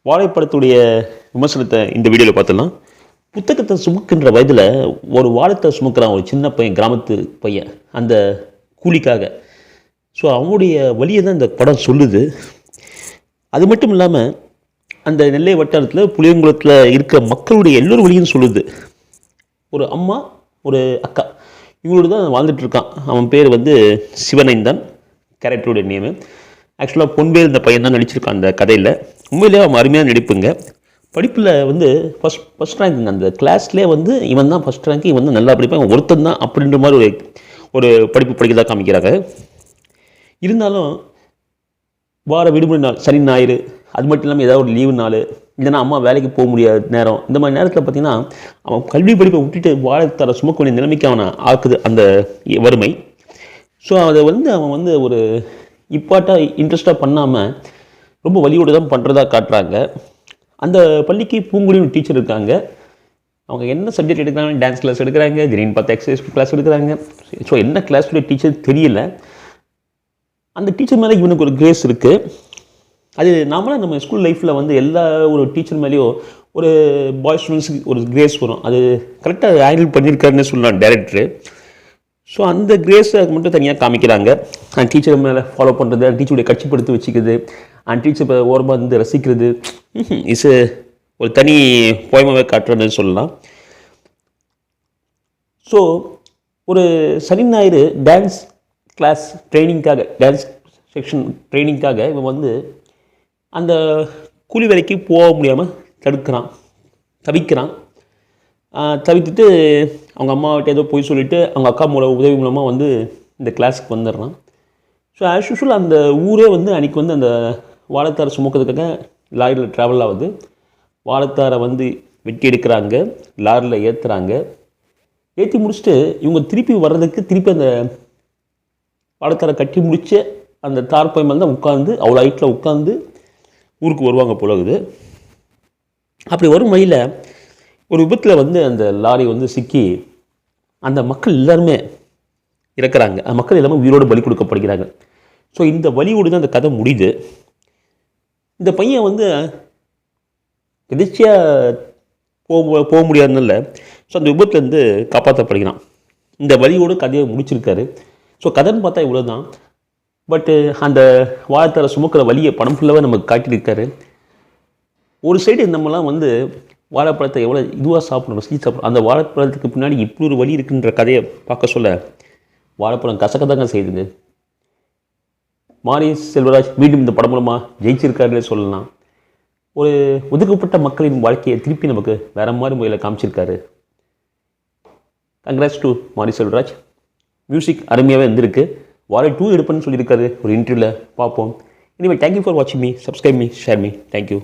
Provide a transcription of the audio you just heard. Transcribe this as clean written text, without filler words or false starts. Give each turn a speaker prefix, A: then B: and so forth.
A: வாழைப்பழத்துடைய விமர்சனத்தை இந்த வீடியோவில் பார்த்துடலாம். புத்தகத்தை சுமக்கின்ற வயதில் ஒரு வாழைத்தை சுமக்கிறான் ஒரு சின்ன பையன், கிராமத்து பையன், அந்த கூலிக்காக. ஸோ அவனுடைய வழியை தான் இந்த படம் சொல்லுது. அது மட்டும் இல்லாமல் அந்த நெல்லை வட்டாரத்தில் புளியங்குளத்தில் இருக்க மக்களுடைய எல்லோரு வழியும் சொல்லுது. ஒரு அம்மா, ஒரு அக்கா, இவங்களோட தான் வாழ்ந்துட்டுருக்கான். அவன் பேர் சிவனைந்தான், கேரக்டருடைய நேமு. ஆக்சுவலாக பொன்பேர் இந்த பையன் தான் நடிச்சிருக்கான் அந்த கதையில். உண்மையிலே அவன் அருமையாக நடிப்புங்க. படிப்பில் ஃபஸ்ட் ரேங்க்குங்க. அந்த கிளாஸ்லேயே இவன் தான் ஃபஸ்ட் ரேங்க்கு, இவன் தான் நல்லா படிப்பான், இவன் ஒருத்தன் தான் அப்படின்ற மாதிரி ஒரு படிப்பு படிக்கிறதா காமிக்கிறாங்க. இருந்தாலும் வார விடுமுறை நாள், சனி ஞாயிறு, அது மட்டும் இல்லாமல் ஏதாவது ஒரு லீவு நாள், இல்லைன்னா அம்மா வேலைக்கு போக முடியாத நேரம், இந்த மாதிரி நேரத்தில் பார்த்திங்கன்னா அவன் கல்வி படிப்பை விட்டுட்டு வாழைத்தர சுமக்க வேண்டிய நிலைமைக்கு அவனை ஆக்குது அந்த வறுமை. ஸோ அதை அவன் ஒரு இப்பாட்டாக இன்ட்ரெஸ்டாக பண்ணாமல் ரொம்ப வலியோடு தான் பண்ணுறதா காட்டுறாங்க. அந்த பள்ளிக்கு பூங்குடின்னு டீச்சர் இருக்காங்க. அவங்க என்ன சப்ஜெக்ட் எடுக்கிறாங்க, டான்ஸ் கிளாஸ் எடுக்கிறாங்க, திடீர்னு பார்த்து எக்ஸசைஸ் கிளாஸ் எடுக்கிறாங்க. ஸோ என்ன கிளாஸுடைய டீச்சர் தெரியல. அந்த டீச்சர் மேலே இவனுக்கு ஒரு கிரேஸ் இருக்குது. அது நாமளாக நம்ம ஸ்கூல் லைஃப்பில் எல்லா ஒரு டீச்சர் மேலேயும் ஒரு பாய்ஸ் ஸ்டூடெண்ட்ஸுக்கு ஒரு கிரேஸ் வரும். அது கரெக்டாக ஹேண்டில் பண்ணியிருக்காருன்னு சொல்லலாம் டைரக்டரு. ஸோ அந்த கிரேஸை மட்டும் தனியாக காமிக்கிறாங்க. அந்த டீச்சர் மேலே ஃபாலோ பண்ணுறது, அந்த டீச்சருடைய கட்சிப்படுத்தி வச்சுக்கிறது, அந்த டீச்சர் ஓரமாக ரசிக்கிறது, ஒரு தனி போயமாகவே காட்டுறதுன்னு சொல்லலாம். ஸோ ஒரு சனி ஞாயிறு டான்ஸ் கிளாஸ் ட்ரைனிங்காக, டான்ஸ் செக்ஷன் ட்ரைனிங்காக இவன் அந்த கூலி வேலைக்கு போக முடியாமல் தவிக்கிறான். தவிர்த்துட்டு அவங்க அம்மாவிட்ட ஏதோ போய் சொல்லிவிட்டு அவங்க அக்கா உதவி மூலமாக இந்த கிளாஸுக்கு வந்துடுறான். ஸோ ஆஸ் யூஷுவல் அந்த ஊரே அன்றைக்கி அந்த வாழைத்தாரை சுமக்கிறதுக்காக லாரியில் ட்ராவல் ஆகுது. வாழைத்தாரை வெட்டி எடுக்கிறாங்க, லாரியில் ஏற்றி முடிச்சுட்டு இவங்க திருப்பி அந்த வாழைத்தாரை கட்டி முடித்து அந்த தார்பாய் மேலே தான் உட்காந்து அவ்வளோ ஹைட்டில் உட்காந்து ஊருக்கு வருவாங்க போலகுது. அப்படி வரும் வழியில் ஒரு விபத்தில் அந்த லாரி சிக்கி அந்த மக்கள் எல்லாருமே இறக்குறாங்க. அந்த மக்கள் எல்லாமே உயிரோடு பலி கொடுக்கப்படுகிறாங்க. ஸோ இந்த வலியோடு தான் அந்த கதை முடியுது. இந்த பையன் எதிர்ச்சியாக போக முடியாதுன்னு இல்லை. ஸோ அந்த விபத்துலேருந்து காப்பாற்றப்படுகிறான். இந்த வலியோடு கதையை முடிச்சிருக்காரு. ஸோ கதைன்னு பார்த்தா இவ்வளோ தான். பட்டு அந்த வாழைத்தாரை சுமக்கிற வலியை படம் ஃபுல்லாகவே நமக்கு காட்டியிருக்காரு. ஒரு சைடு நம்மலாம் வாழைப்பழத்தை எவ்வளோ இதுவாக சாப்பிடணும், சாப்பிடணும். அந்த வாழைப்பழத்துக்கு பின்னாடி இப்படி ஒரு வழி இருக்குன்ற கதையை பார்க்க சொல்ல வாழைப்பழம் கசக்கதாங்க செய்யுதுங்க. மாரி செல்வராஜ் மீண்டும் இந்த படம் மூலமாக ஜெயிச்சிருக்காருன்னே சொல்லலாம். ஒரு ஒதுக்கப்பட்ட மக்களின் வாழ்க்கையை திருப்பி நமக்கு வேறு மாதிரி முறையில் காமிச்சிருக்காரு. கங்க்ராட்ஸ் டு மாரி செல்வராஜ். மியூசிக் அருமையாகவே இருந்திருக்கு. வாழை 2 எடுப்பேன்னு சொல்லியிருக்காரு ஒரு இன்டர்வியூவில். பார்ப்போம். இனிமேல் தேங்க்யூ ஃபார் வாட்சிங் me, subscribe me, share me. Thank you.